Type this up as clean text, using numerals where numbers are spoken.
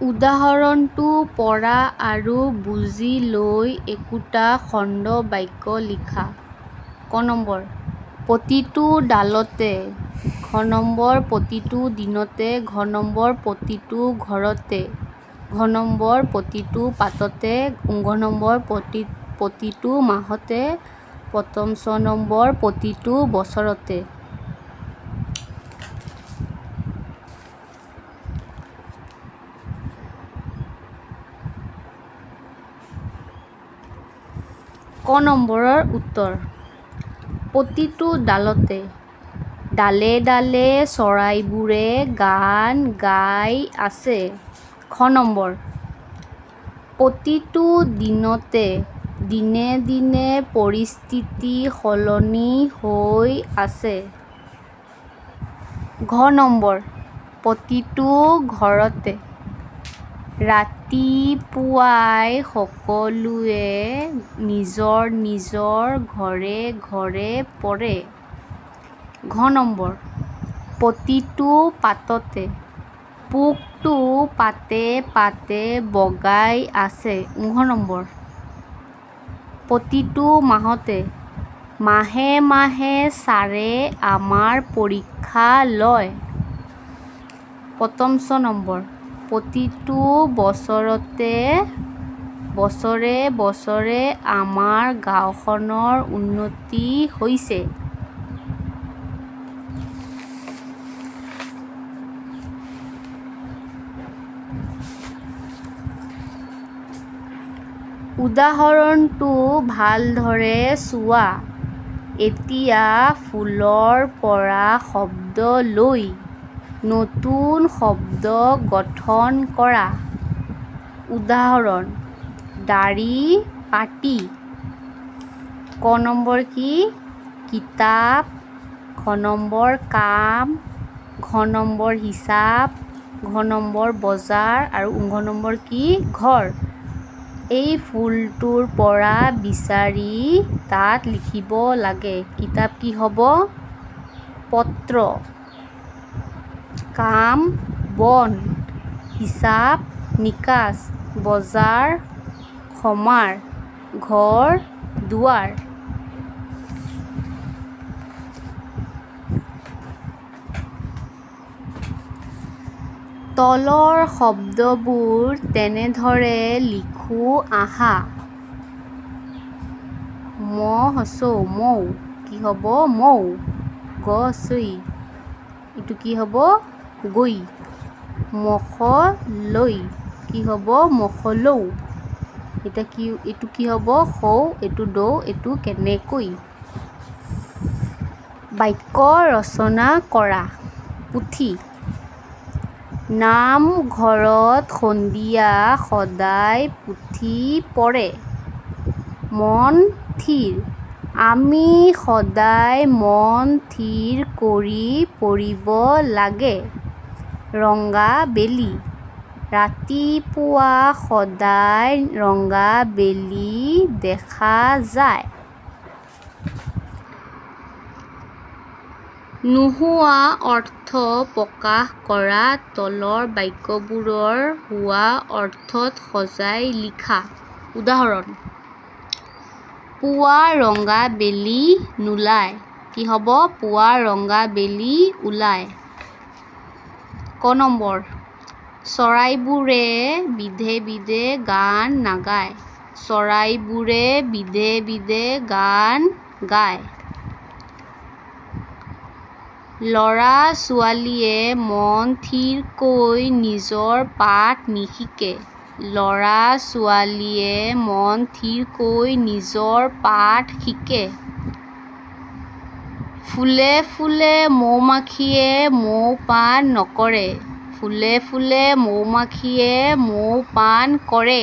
উদাহৰণটো পঢ়া আৰু বুজি লৈ একোটা খণ্ড বাক্য লিখা। ক নম্বৰ, প্ৰতিটো ডালতে, ঘ নম্বৰ, প্ৰতিটো দিনতে, ঘ নম্বৰ, প্ৰতিটো ঘৰতে, ঘ নম্বৰ, প্ৰতিটো পাততে, ঘ নম্বৰ, প্ৰতিটো মাহতে, ছ নম্বৰ, প্ৰতিটো বছৰতে। ক নম্বৰৰ উত্তৰ, প্ৰতিটো ডালতে, ডালে ডালে চৰাইবোৰে গান গাই আছে। খ নম্বৰ, প্ৰতিটো দিনতে, দিনে দিনে পৰিস্থিতি সলনি হৈ আছে। ঘ নম্বৰ, প্ৰতিটো ঘৰতে, ৰাতিপুৱাই সকলোৱে নিজৰ নিজৰ ঘৰে ঘৰে পৰে। ঘ নম্বৰ, প্ৰতিটো পাততে, পোকটো পাতে পাতে বগাই আছে। ঘ নম্বৰ, প্ৰতিটো মাহতে, মাহে মাহে ছাৰে আমাৰ পৰীক্ষা লয়। ছ নম্বৰ, প্ৰতিটো বছৰতে, বছৰে বছৰে আমাৰ গাঁওখনৰ উন্নতি হৈছে। উদাহৰণটো ভালদৰে চোৱা। এতিয়া ফুলৰ পৰা শব্দ লৈ নতুন শব্দ গঠন কৰা। উদাহৰণ, দাঢ়ি পাতি। ক নম্বৰ কি? কিতাপ। খ নম্বৰ কাম। ঘ নম্বৰ হিচাপ। ঘ নম্বৰ বজাৰ আৰু ঘ নম্বৰ কি? ঘৰ। এই ফুলটোৰ পৰা বিচাৰি তাত লিখিব লাগে। কিতাপ কি হ'ব? পত্ৰ। কাম বন। হিচাপ নিকাচ। বজাৰ সমাৰ। ঘৰ দুৱাৰ। তলৰ শব্দবোৰ তেনেদৰে লিখো আহা। ম হচৌ মৌ, কি হ'ব? মৌ। গ চৈ, এইটো কি হ'ব? গৈ। মখলৈ, কি হ'ব? মখলৌ। এইটো কি হ'ব? খৌ, এইটো দৌ, এইটো কেনেকৈ। বাক্য ৰচনা কৰা। পুথি। নামঘৰত সন্ধিয়া সদায় পুথি পঢ়ে। মন থিৰ, আমি সদায় মন থিৰ কৰি পঢ়িব লাগে। ৰঙা বেলি, ৰাতিপুৱা সদায় ৰঙা বেলি দেখা যায়। নোহোৱা অৰ্থ প্ৰকাশ কৰা। তলৰ বাক্যবোৰৰ হোৱা অৰ্থত সজাই লিখা। উদাহৰণ, পুৱা ৰঙা বেলি নোলায়। কি হ'ব? পুৱা ৰঙা বেলি ওলায়। ক নম্বৰ, চৰাইবোৰে বিধে বিধে গান নাগায়। চৰাইবোৰে বিধে বিধে গান গায়। ল'ৰা ছোৱালীয়ে মন থিৰকৈ নিজৰ পাঠ নিশিকে। ল'ৰা ছোৱালীয়ে মন থিৰকৈ নিজৰ পাঠ শিকে। ফুলে ফুলে মৌমাখিয়ে মৌ পান নকৰে। ফুলে ফুলে মৌমাখিয়ে মৌ পান কৰে।